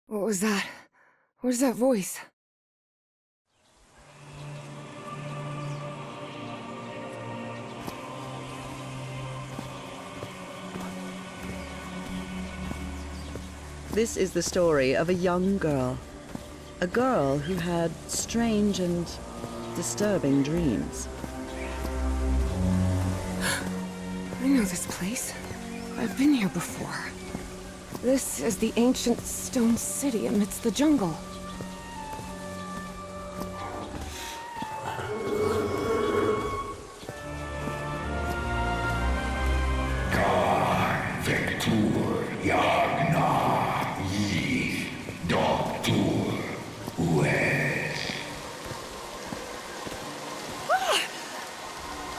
What was that? Where's that voice? This is the story of a young girl. A girl who had strange and disturbing dreams. I know this place. I've been here before. This is the ancient stone city amidst the jungle.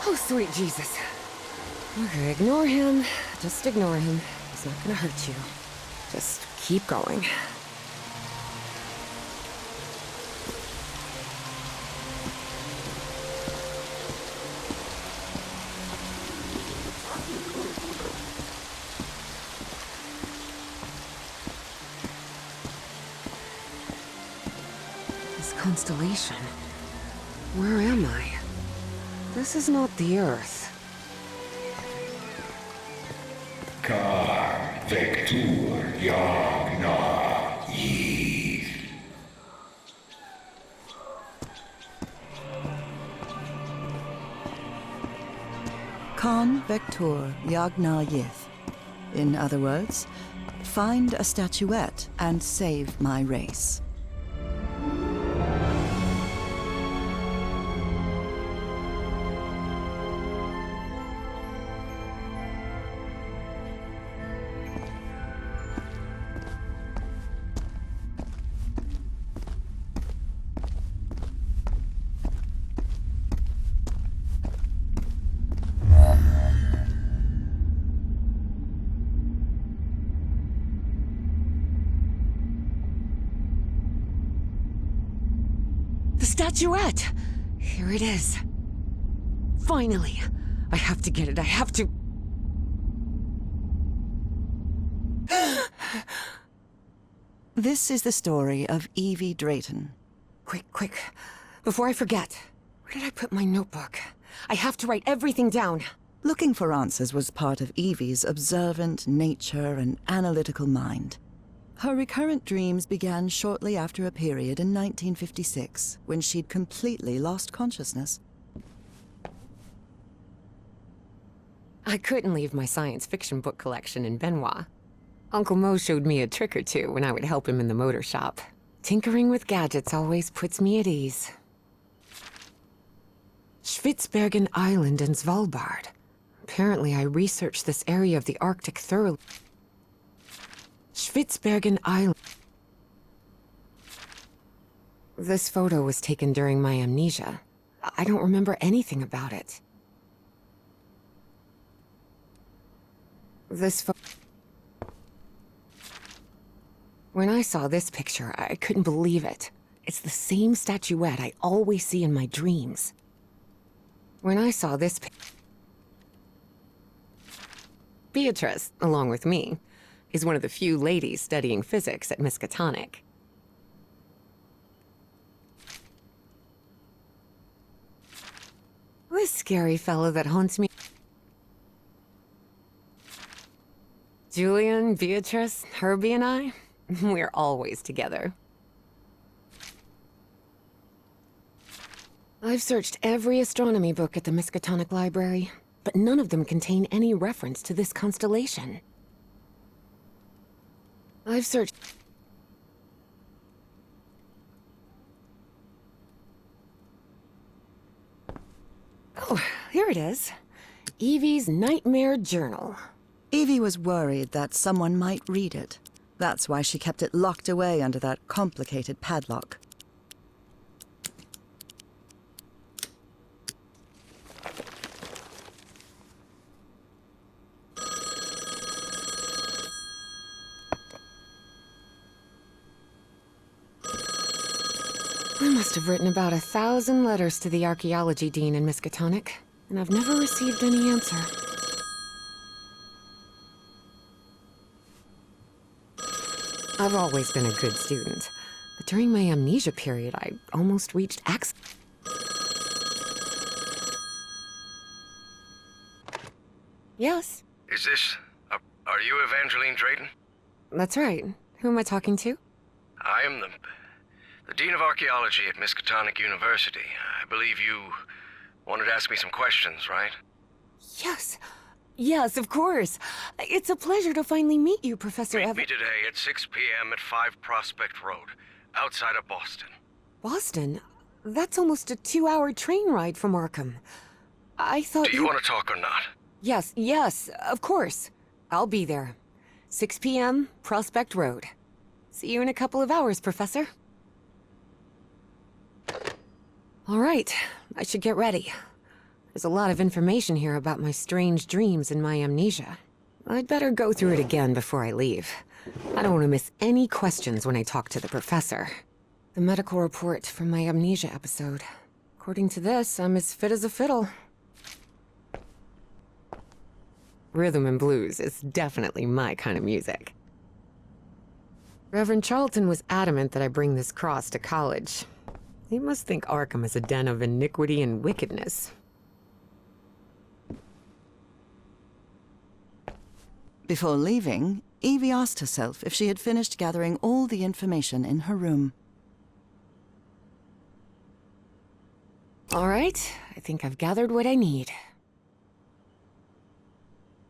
Oh, sweet Jesus. Okay, ignore him. Just ignore him. He's not gonna hurt you. Just keep going. This constellation. Where am I? This is not the Earth. Kan Vector Yagna Yith. In other words, find a statuette and save my race. The statuette! Here it is. Finally! I have to get it, I have to... This is the story of Evie Drayton. Quick. Before I forget. Where did I put my notebook? I have to write everything down. Looking for answers was part of Evie's observant nature and analytical mind. Her recurrent dreams began shortly after a period in 1956, when she'd completely lost consciousness. I couldn't leave my science fiction book collection in Benoit. Uncle Mo showed me a trick or two when I would help him in the motor shop. Tinkering with gadgets always puts me at ease. Spitsbergen Island and Svalbard. Apparently I researched this area of the Arctic thoroughly. Spitsbergen Island. This photo was taken during my amnesia. I don't remember anything about it. When I saw this picture, I couldn't believe it. It's the same statuette I always see in my dreams. When I saw this Beatrice, along with me, is one of the few ladies studying physics at Miskatonic. This scary fellow that haunts me. Julian, Beatrice, Herbie and I, we're always together. I've searched every astronomy book at the Miskatonic Library, but none of them contain any reference to this constellation. I've searched... Oh, here it is. Evie's Nightmare Journal. Evie was worried that someone might read it. That's why she kept it locked away under that complicated padlock. I must have written about 1,000 letters to the archaeology dean in Miskatonic, and I've never received any answer. I've always been a good student, but during my amnesia period, I almost reached Yes, Is this... are you Evangeline Drayton? that's right. Who am I talking to? I am the Dean of Archaeology at Miskatonic University. I believe you wanted to ask me some questions, right? Yes. Yes, of course. It's a pleasure to finally meet you, Professor Meet me today at 6 p.m. at 5 Prospect Road, outside of Boston. Boston? That's almost a 2-hour train ride from Arkham. I thought Do you want to talk or not? Yes, of course. I'll be there. 6 p.m., Prospect Road. See you in a couple of hours, Professor. All right, I should get ready. There's a lot of information here about my strange dreams and my amnesia. I'd better go through it again before I leave. I don't want to miss any questions when I talk to the professor. The medical report from my amnesia episode. According to this, I'm as fit as a fiddle. Rhythm and blues is definitely my kind of music. Reverend Charlton was adamant that I bring this cross to college. He must think Arkham is a den of iniquity and wickedness. Before leaving, Evie asked herself if she had finished gathering all the information in her room. All right, I think I've gathered what I need.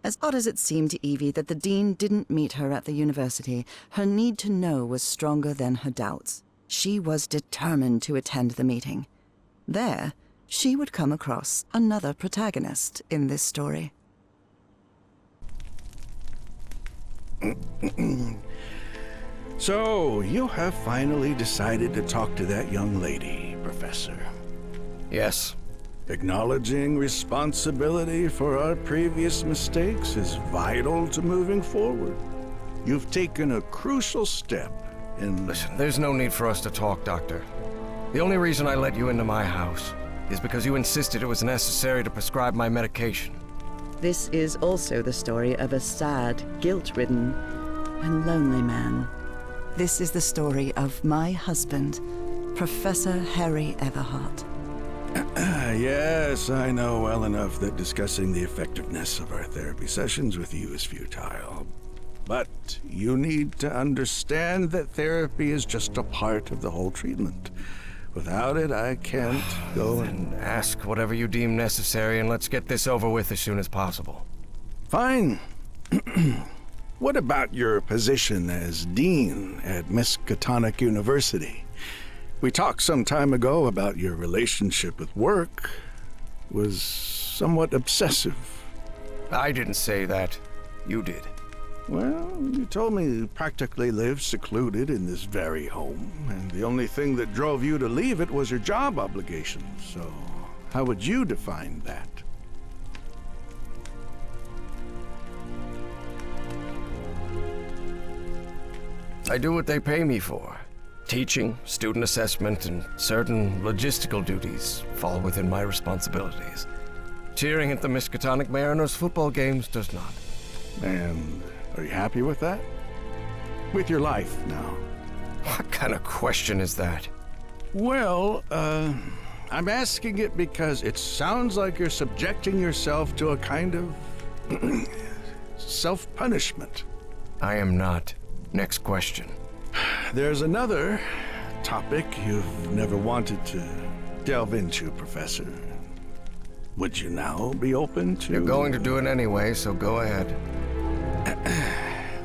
As odd as it seemed to Evie that the Dean didn't meet her at the university, her need to know was stronger than her doubts. She was determined to attend the meeting. There, she would come across another protagonist in this story. So, you have finally decided to talk to that young lady, Professor. Yes. Acknowledging responsibility for our previous mistakes is vital to moving forward. You've taken a crucial step in... Listen, there's no need for us to talk, Doctor. The only reason I let you into my house is because you insisted it was necessary to prescribe my medication. This is also the story of a sad, guilt-ridden, and lonely man. This is the story of my husband, Professor Harry Everhart. Yes, I know well enough that discussing the effectiveness of our therapy sessions with you is futile. But you need to understand that therapy is just a part of the whole treatment. Without it, I can't go and... Ask whatever you deem necessary, and let's get this over with as soon as possible. Fine. What about your position as Dean at Miskatonic University? We talked some time ago about your relationship with work was somewhat obsessive. I didn't say that. You did. Well, you told me you practically lived secluded in this very home, and the only thing that drove you to leave it was your job obligations. So, how would you define that? I do what they pay me for. Teaching, student assessment, and certain logistical duties fall within my responsibilities. Cheering at the Miskatonic Mariners football games does not. And are you happy with that? With your life now? What kind of question is that? Well, I'm asking it because it sounds like you're subjecting yourself to a kind of self-punishment. I am not. Next question. There's another topic you've never wanted to delve into, Professor. Would you now be open to... You're going to do it anyway, so go ahead.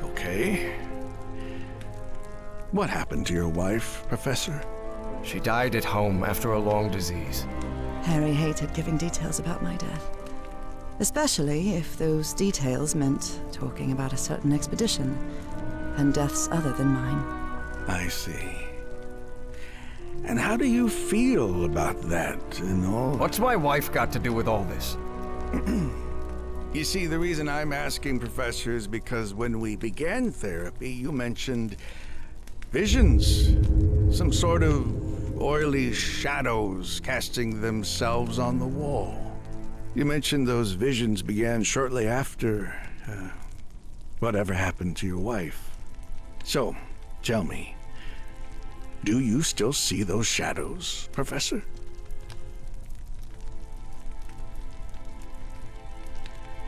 Okay. What happened to your wife, Professor? She died at home after a long disease. Harry hated giving details about my death. Especially if those details meant talking about a certain expedition and deaths other than mine. I see. And how do you feel about that and all? What's my wife got to do with all this? You see, the reason I'm asking, Professor, is because when we began therapy, you mentioned visions. Some sort of oily shadows casting themselves on the wall. You mentioned those visions began shortly after whatever happened to your wife. So, Tell me, do you still see those shadows, Professor?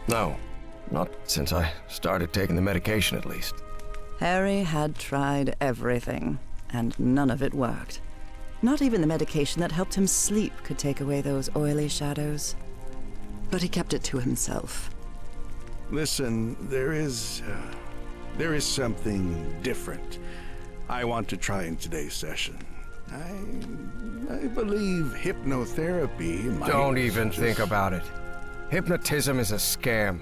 No, not since I started taking the medication, at least. Harry had tried everything, and none of it worked. Not even the medication that helped him sleep could take away those oily shadows. But he kept it to himself. Listen, there is something different I want to try in today's session. I believe hypnotherapy might... Don't even think about it. Hypnotism is a scam.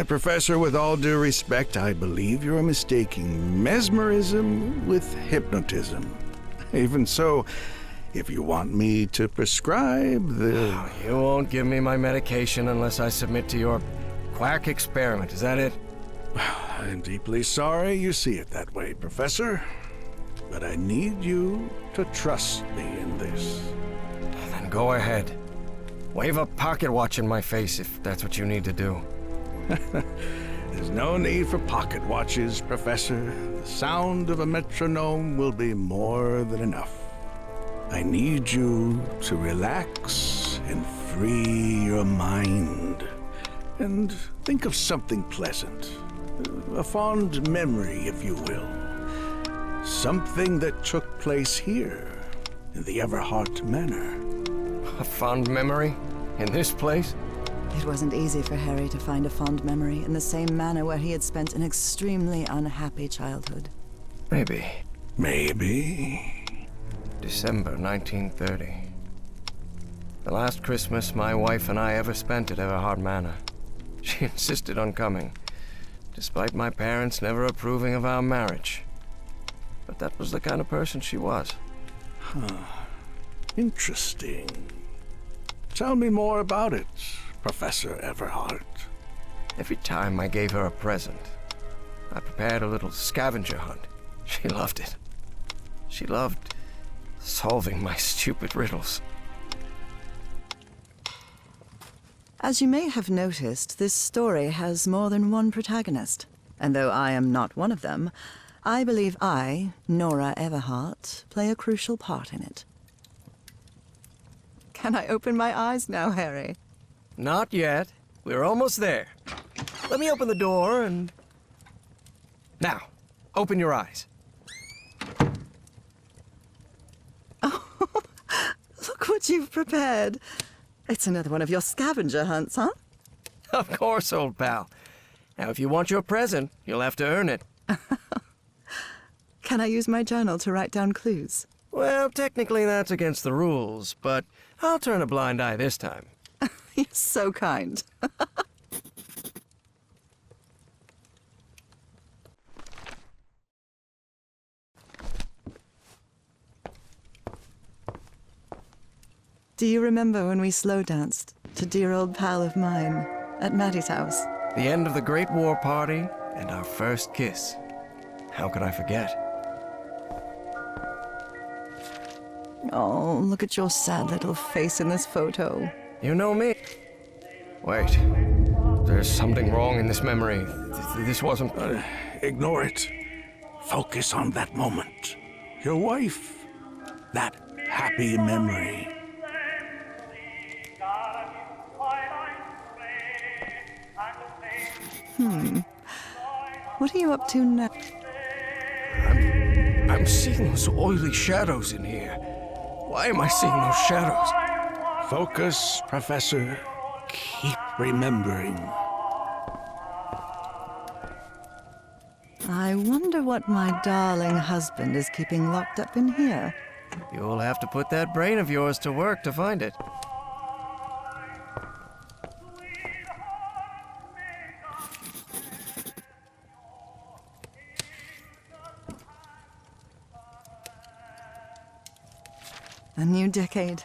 Professor, with all due respect, I believe you're mistaking mesmerism with hypnotism. Even so, if you want me to prescribe the... You won't give me my medication unless I submit to your quack experiment, is that it? I'm deeply sorry you see it that way, Professor. But I need you to trust me in this. Then go ahead. Wave a pocket watch in my face if that's what you need to do. There's no need for pocket watches, Professor. The sound of a metronome will be more than enough. I need you to relax and free your mind. And think of something pleasant. A fond memory, if you will. Something that took place here, in the Everhart Manor. A fond memory? In this place? It wasn't easy for Harry to find a fond memory in the same manor where he had spent an extremely unhappy childhood. Maybe. Maybe. December 1930. The last Christmas my wife and I ever spent at Everhart Manor. She insisted on coming, despite my parents never approving of our marriage. But that was the kind of person she was. Interesting. Tell me more about it, Professor Everhart. Every time I gave her a present, I prepared a little scavenger hunt. She loved it. She loved solving my stupid riddles. As you may have noticed, this story has more than one protagonist. And though I am not one of them, I believe I, Nora Everhart, play a crucial part in it. Can I open my eyes now, Harry? Not yet. We're almost there. Let me open the door and... Now, open your eyes. Look what you've prepared. It's another one of your scavenger hunts, huh? Of course, old pal. Now, if you want your present, you'll have to earn it. Can I use my journal to write down clues? Well, technically that's against the rules, but I'll turn a blind eye this time. You're so kind. Do you remember when we slow danced to Dear Old Pal of Mine at Maddie's house? The end of the Great War Party and our first kiss. How could I forget? Oh, look at your sad little face in this photo. You know me. Wait. There's something wrong in this memory. This wasn't... Ignore it. Focus on that moment. Your wife. That happy memory. What are you up to now? I'm seeing those oily shadows in here. Why am I seeing those shadows? Focus, Professor. Keep remembering. I wonder what my darling husband is keeping locked up in here. You'll have to put that brain of yours to work to find it. A new decade.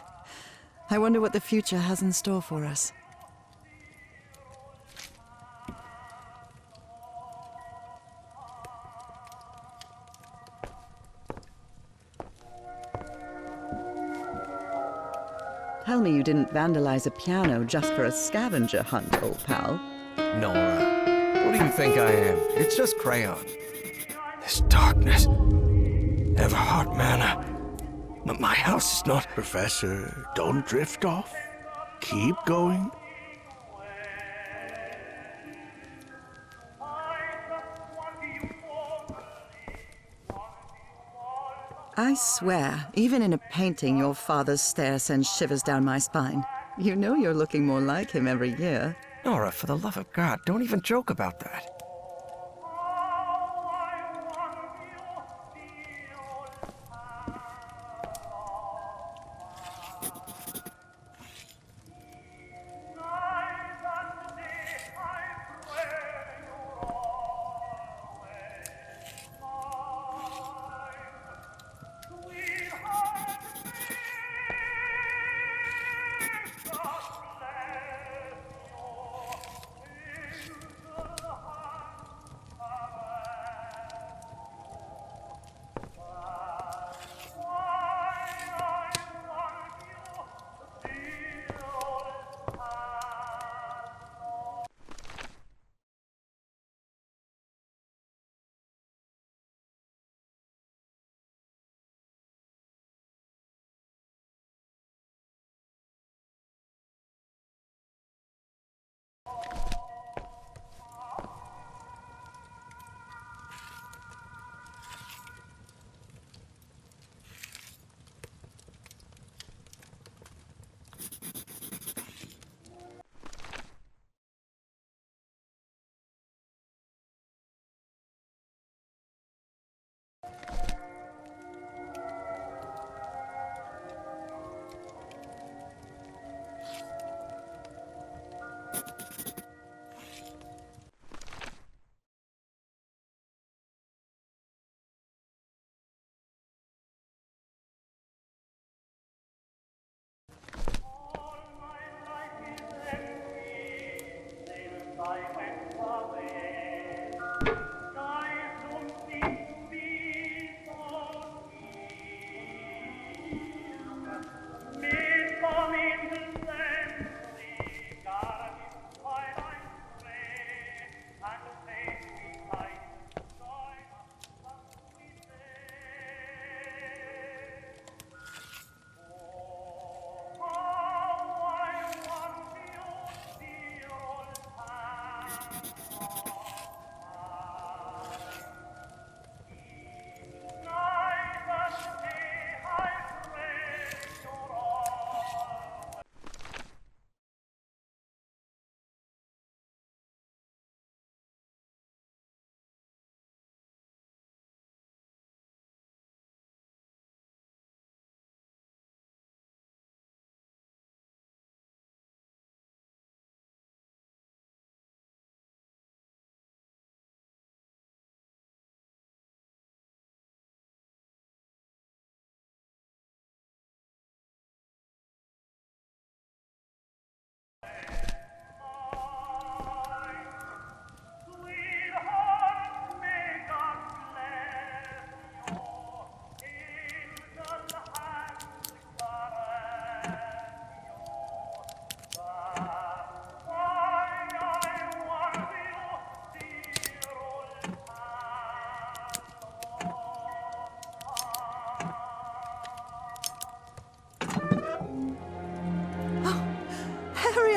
I wonder what the future has in store for us. Tell me you didn't vandalize a piano just for a scavenger hunt, old pal. Nora, what do you think I am? It's just crayon. This darkness. Everhart Manor. But my house is not... Professor, don't drift off. Keep going. I swear, even in a painting, your father's stare sends shivers down my spine. You know you're looking more like him every year. Nora, for the love of God, don't even joke about that.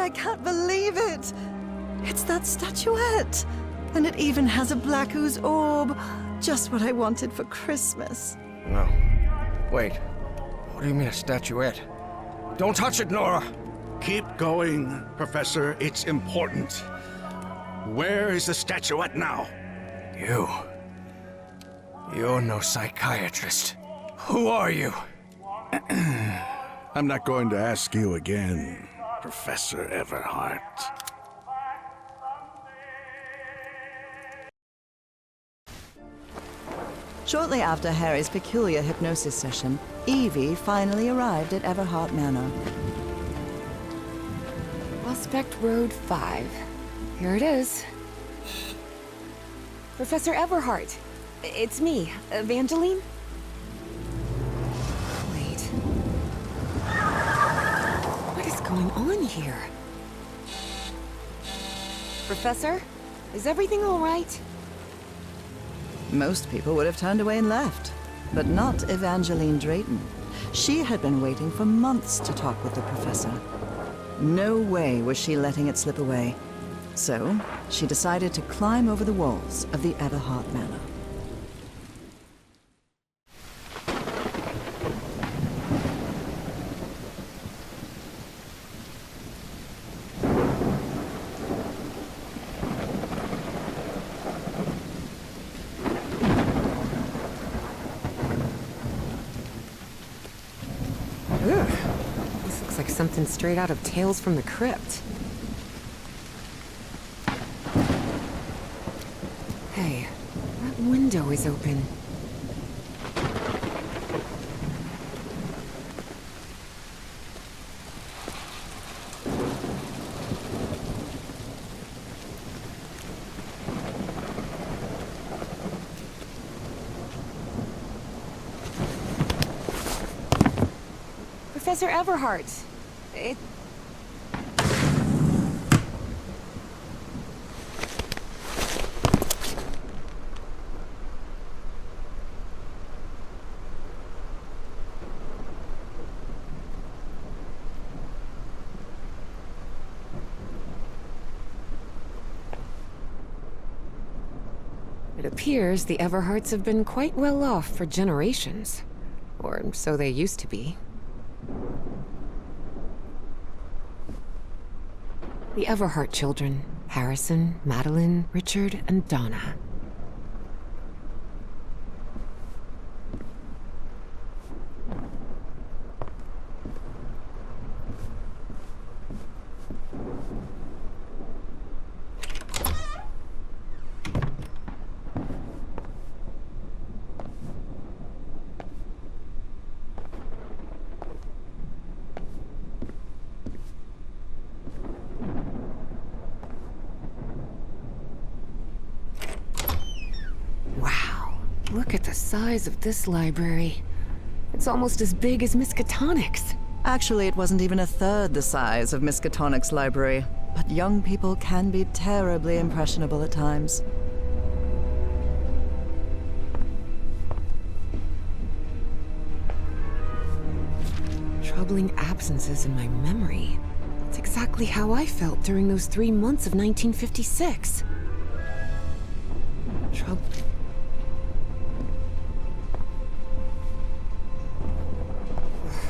I can't believe it! It's that statuette! And it even has a black ooze orb. Just what I wanted for Christmas. No. Wait. What do you mean a statuette? Don't touch it, Nora! Keep going, Professor. It's important. Where is the statuette now? You're no psychiatrist. Who are you? I'm not going to ask you again, Professor Everhart. Shortly after Harry's peculiar hypnosis session, Evie finally arrived at Everhart Manor. Prospect Road 5. Here it is. Professor Everhart. It's me, Evangeline. Wait. What is going on here? Professor? Is everything all right? Most people would have turned away and left, but not Evangeline Drayton. She had been waiting for months to talk with the professor. No way was she letting it slip away. So, she decided to climb over the walls of the Everhart Manor. This looks like something straight out of Tales from the Crypt. Hey, that window is open. Professor Everhart. It appears the Everharts have been quite well off for generations. Or so they used to be. The Everhart children, Harrison, Madeline, Richard, and Donna. Look at the size of this library. It's almost as big as Miskatonic's. Actually, it wasn't even a third the size of Miskatonic's library, but young people can be terribly impressionable at times. Troubling absences in my memory. That's exactly how I felt during those 3 months of 1956.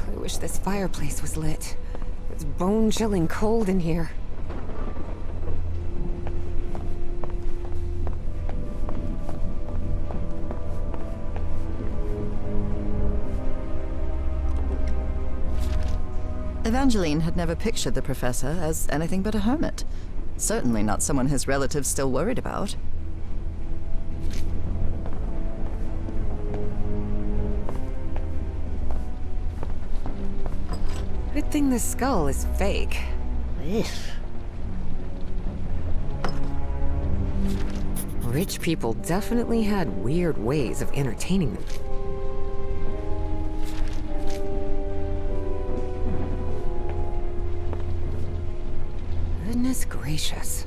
I wish this fireplace was lit. It's bone-chilling cold in here. Evangeline had never pictured the professor as anything but a hermit. Certainly not someone his relatives still worried about. Good thing this skull is fake. Ugh. Rich people definitely had weird ways of entertaining them. Goodness gracious.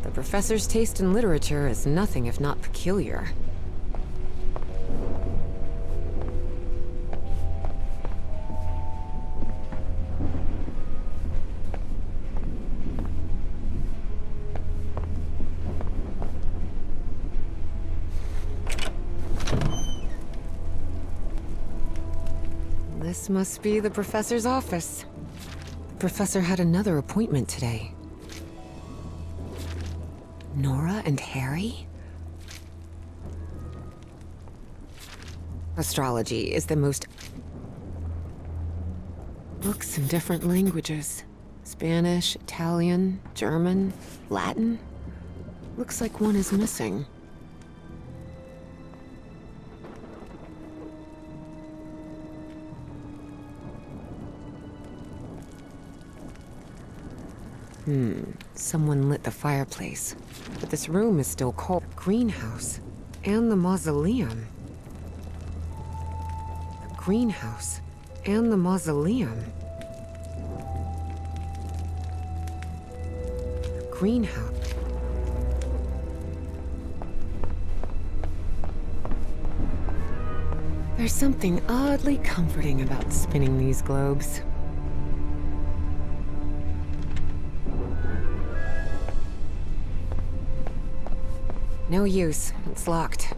The professor's taste in literature is nothing if not peculiar. This must be the professor's office. The professor had another appointment today. Nora and Harry? Astrology is the most... Books in different languages. Spanish, Italian, German, Latin. Looks like one is missing. Someone lit the fireplace. But this room is still cold. Greenhouse. And the mausoleum. The greenhouse. And the mausoleum. The greenhouse. There's something oddly comforting about spinning these globes. No use. It's locked.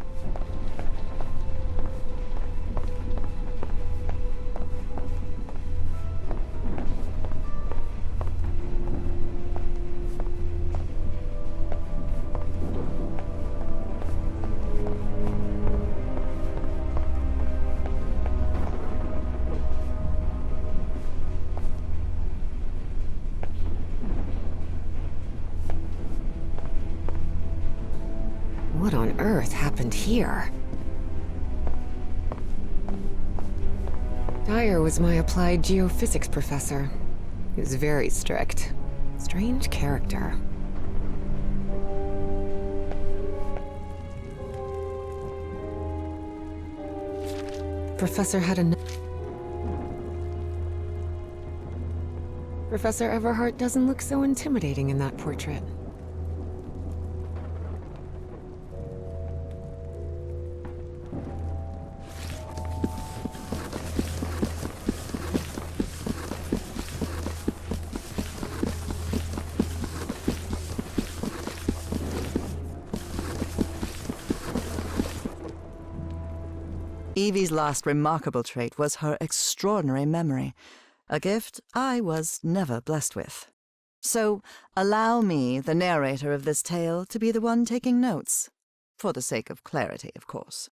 What on earth happened here? Dyer was my applied geophysics professor. He was very strict. Strange character. Professor Professor Everhart doesn't look so intimidating in that portrait. Evie's last remarkable trait was her extraordinary memory, a gift I was never blessed with. So allow me, the narrator of this tale, to be the one taking notes. For the sake of clarity, of course.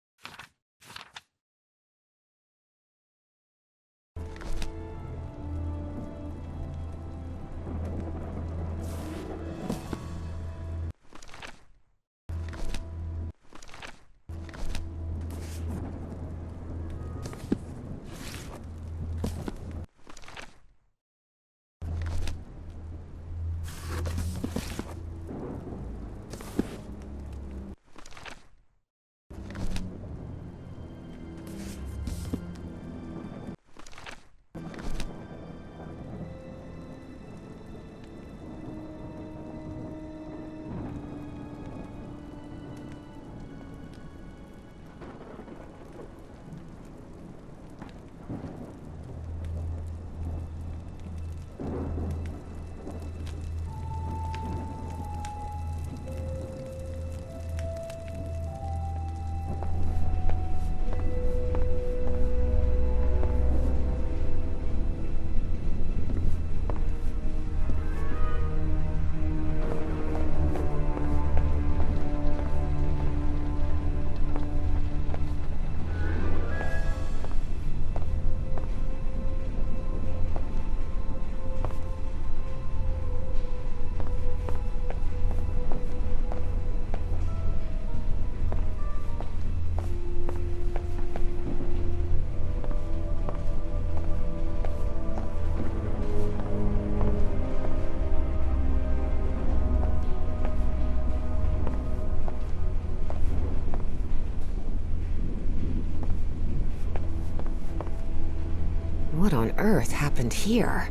What on earth happened here?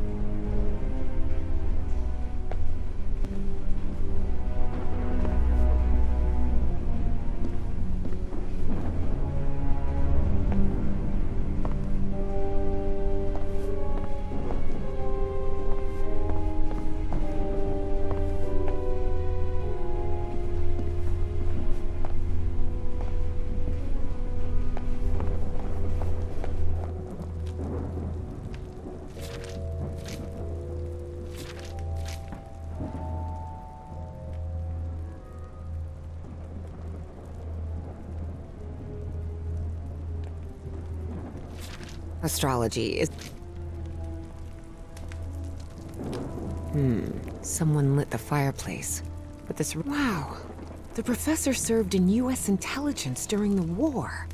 Astrology is... Someone lit the fireplace. But this... Wow! The professor served in U.S. intelligence during the war.